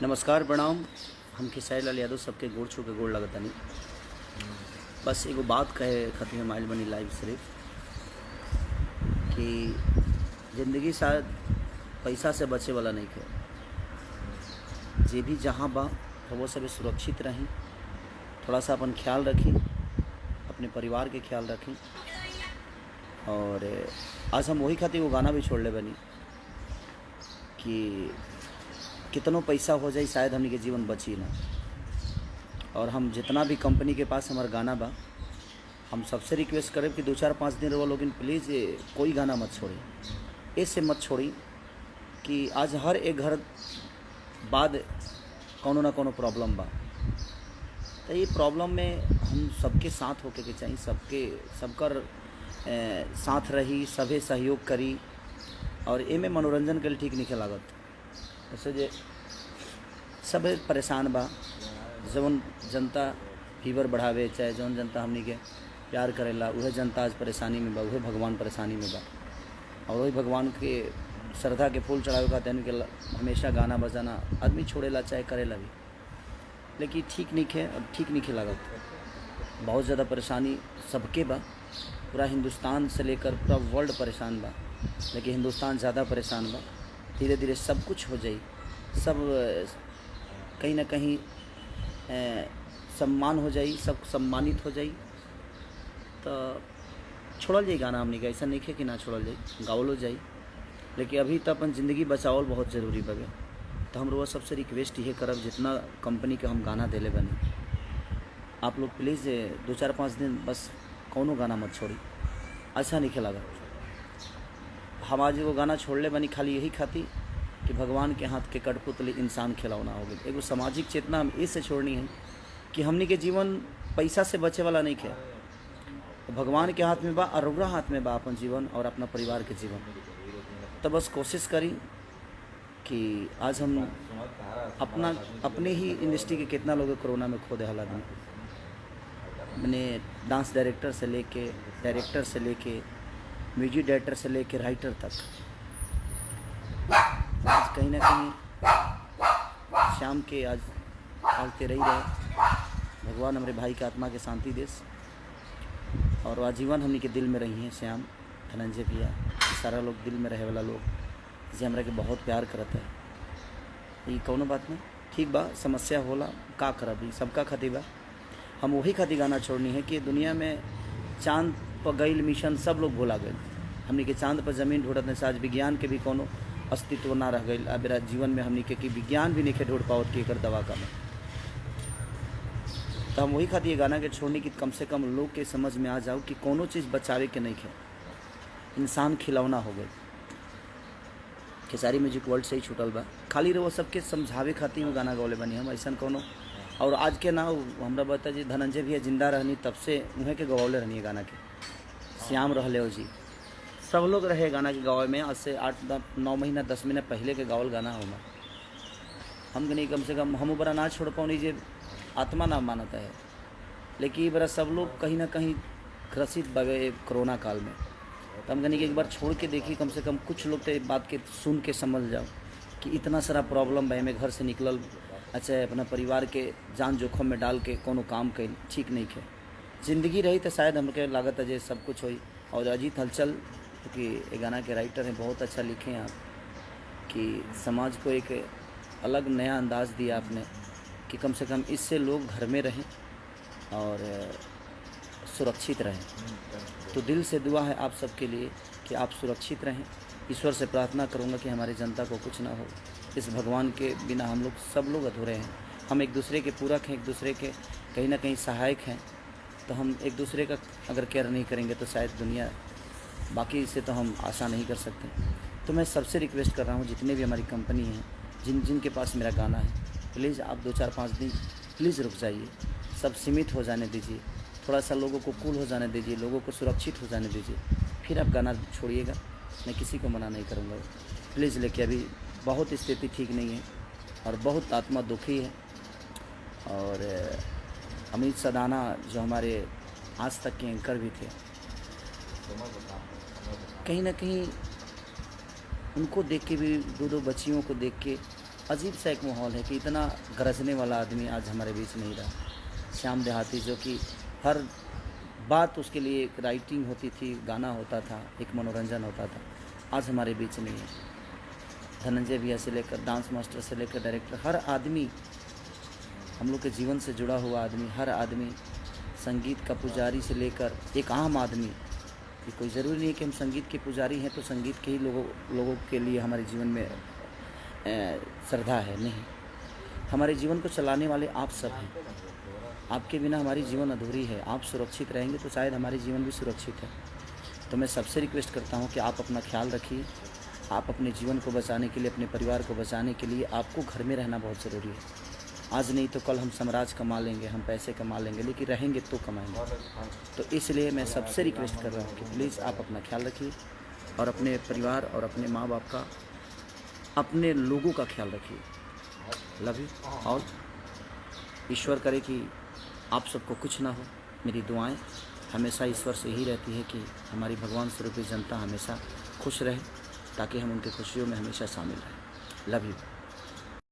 नमस्कार प्रणाम। हम खेसारी लाल यादव सबके गोड़ छू के गोड़ लगतनी। बस एगो बात कहे खातिर हम आइल बनी लाइव सिर्फ कि ज़िंदगी शायद पैसा से बचे वाला नहीं है। जे भी जहाँ बा वो सब सुरक्षित रहें, थोड़ा सा अपन ख्याल रखें, अपने परिवार के ख्याल रखें। और आज हम वही खातिर वो गाना भी छोड़ ले बनी कि कितनों पैसा हो जाए शायद हमनी के जीवन बची ना। और हम जितना भी कंपनी के पास हमारा गाना बा, हम सबसे रिक्वेस्ट करें कि 2-4-5 दिन रहो, लेकिन प्लीज़ कोई गाना मत छोड़ी। ऐसे मत छोड़ी कि आज हर एक घर बाद कोनो ना कोनो प्रॉब्लम बा। तो ये प्रॉब्लम में हम सबके साथ होके के चाहिए, सबकर साथ रही, सभे सहयोग करी। और एमे मनोरंजन के लिए ठीक नहीं लागत। जैसे जे सब परेशान बा, जौन जनता फीवर बढ़ावे, चाहे जौन जनता हमनी के प्यार करेला, वह जनता आज परेशानी में बा, वह भगवान परेशानी में बा। और वही भगवान के श्रद्धा के फूल चढ़ावे का तन के हमेशा गाना बजाना आदमी छोड़ेला चाहे करेला भी, लेकिन ठीक नहीं है। अब ठीक नहीं लागत। बहुत ज़्यादा परेशानी सबके बा, पूरा हिंदुस्तान से लेकर पूरा वर्ल्ड परेशान बा, लेकिन हिंदुस्तान ज़्यादा परेशान बा। धीरे धीरे सब कुछ हो जाई, सब कहीं ना कहीं सम्मान हो जाई, सब सम्मानित हो जाई। तो छोड़ल जाई गाना हमनी के, ऐसा नहीं है कि ना छोड़ल जाई, गावलो जाई। लेकिन अभी तो अपन ज़िंदगी बचावल बहुत ज़रूरी बगे। तो हम लोग सबसे रिक्वेस्ट ये करब, जितना कंपनी के हम गाना देले बनी, आप लोग प्लीज़ 2-4-5 दिन बस कौनो गाना मत छोड़ी। अच्छा नहीं खेला। हम आज एगो गाना छोड़ले बनी खाली यही खातिर कि भगवान के हाथ के कठपुतली इंसान खिलौना हो गई। एगो सामाजिक चेतना हम इससे छोड़नी है कि हमनी के जीवन पैसा से बचे वाला नहीं है। भगवान के हाथ में बा और रउरा हाथ में बा अपन जीवन और अपना परिवार के जीवन। तो बस कोशिश करी कि आज हम अपने ही इंडस्ट्री के कितना लोग कोरोना में खो दे हाल आदमी। मैंने डांस डायरेक्टर से लेके म्यूजिक डायरेक्टर से लेके राइटर तक, आज कहीं ना कहीं शाम के आज आते रही रहे। भगवान हमारे भाई के आत्मा के शांति देश और आजीवन हमनी के दिल में रही हैं। श्याम धनंजय भैया, सारा लोग दिल में रहे वाला लोग जे हमरा के बहुत प्यार करता है। ये कौनो बात नहीं, ठीक बा, समस्या होला, का करब, सबका खातिर बा। हम वही खातिर गाना छोड़नी है कि दुनिया में चांद पर गईल मिशन सब लोग भुला गए। हमनी के चांद पर ज़मीन ढूंढत नहीं, आज विज्ञान के भी कोनो अस्तित्व ना रह गई। अब जीवन में हमनी के कि विज्ञान भी नहीं ढूंढ पावत कि एकर दवा का में। तो हम वही खातिर ये गाना के छोड़नी कि कम से कम लोग के समझ में आ जाओ कि कोनो चीज़ बचावे के नहीं है, इंसान खिलौना हो गई। खेसारी म्यूजिक वर्ल्ड से ही छूटल बा, खाली रहो सबके समझावे खातिर वो गाना गौले बनी हम, ऐसा कोनो। और आज के ना हमरा बता जी, धनंजय भैया जिंदा रहनी तब से उन्हें के गवावले रहनी है गाना के। श्याम रहले हो जी, सब लोग रहे गाना के गावे में। आज से 8-9 महीना 10 महीना पहले के गावल गाना होगा। हम नहीं, कम से कम हम बड़ा ना छोड़ पाऊनी जे आत्मा ना मानता है। लेकिन ये बड़ा सब लोग कहीं ना कहीं ग्रसित बगे कोरोना काल में। तो हम कि एक बार छोड़ के देखिए, कम से कम कुछ लोग तो बात के सुन के समझ जाओ कि इतना सारा प्रॉब्लम बा में, घर से निकलल अच्छा अपना परिवार के जान जोखम में डाल के कोनो काम कर ठीक नहीं है। ज़िंदगी रही तो शायद हमके लागत है जे सब कुछ होई। और अजीत हलचल क्योंकि गाना के राइटर हैं, बहुत अच्छा लिखे हैं आप कि समाज को एक अलग नया अंदाज दिया आपने कि कम से कम इससे लोग घर में रहें और सुरक्षित रहें। तो दिल से दुआ है आप सबके लिए कि आप सुरक्षित रहें। ईश्वर से प्रार्थना करूँगा कि हमारी जनता को कुछ ना हो। इस भगवान के बिना हम लोग सब लोग अधूरे हैं। हम एक दूसरे के पूरक हैं, एक दूसरे के कहीं ना कहीं सहायक हैं। तो हम एक दूसरे का अगर केयर नहीं करेंगे तो शायद दुनिया बाकी से तो हम आशा नहीं कर सकते। तो मैं सबसे रिक्वेस्ट कर रहा हूँ, जितने भी हमारी कंपनी हैं, जिनके पास मेरा गाना है, प्लीज़ आप 2-4-5 दिन प्लीज़ रुक जाइए, सब सीमित हो जाने दीजिए, थोड़ा सा लोगों को कूल हो जाने दीजिए, लोगों को सुरक्षित हो जाने दीजिए, फिर आप गाना छोड़िएगा। मैं किसी को मना नहीं करूँगा प्लीज़। लेकिन अभी बहुत स्थिति ठीक नहीं है और बहुत आत्मा दुखी है। और अमित सदाना जो हमारे आज तक के एंकर भी थे, कहीं ना कहीं उनको देख के भी, 2-2 बच्चियों को देख के अजीब सा एक माहौल है कि इतना गरजने वाला आदमी आज हमारे बीच नहीं रहा। श्याम देहाती जो कि हर बात उसके लिए एक राइटिंग होती थी, गाना होता था, एक मनोरंजन होता था, आज हमारे बीच नहीं है। धनंजय भैया से लेकर डांस मास्टर से लेकर डायरेक्टर, हर आदमी हम लोग के जीवन से जुड़ा हुआ आदमी, हर आदमी संगीत का पुजारी से लेकर एक आम आदमी, ये कोई ज़रूरी नहीं है कि हम संगीत के पुजारी हैं तो संगीत के ही लोगों के लिए हमारे जीवन में श्रद्धा है, नहीं। हमारे जीवन को चलाने वाले आप सब हैं। आपके बिना हमारी जीवन अधूरी है। आप सुरक्षित रहेंगे तो शायद हमारी जीवन भी सुरक्षित है। तो मैं सबसे रिक्वेस्ट करता हूँ कि आप अपना ख्याल रखिए। आप अपने जीवन को बचाने के लिए, अपने परिवार को बचाने के लिए आपको घर में रहना बहुत ज़रूरी है। आज नहीं तो कल हम साम्राज्य कमा लेंगे, हम पैसे कमा लेंगे, लेकिन रहेंगे तो कमाएंगे। तो इसलिए मैं सबसे रिक्वेस्ट कर रहा हूँ कि प्लीज़ आप अपना ख्याल रखिए और अपने परिवार और अपने माँ बाप का, अपने लोगों का ख्याल रखिए। Love you. और ईश्वर करे कि आप सबको कुछ ना हो। मेरी दुआएं हमेशा ईश्वर से यही रहती है कि हमारी भगवान स्वरूपी जनता हमेशा खुश रहे, ताकि हम उनकी खुशियों में हमेशा शामिल रहें। Love you.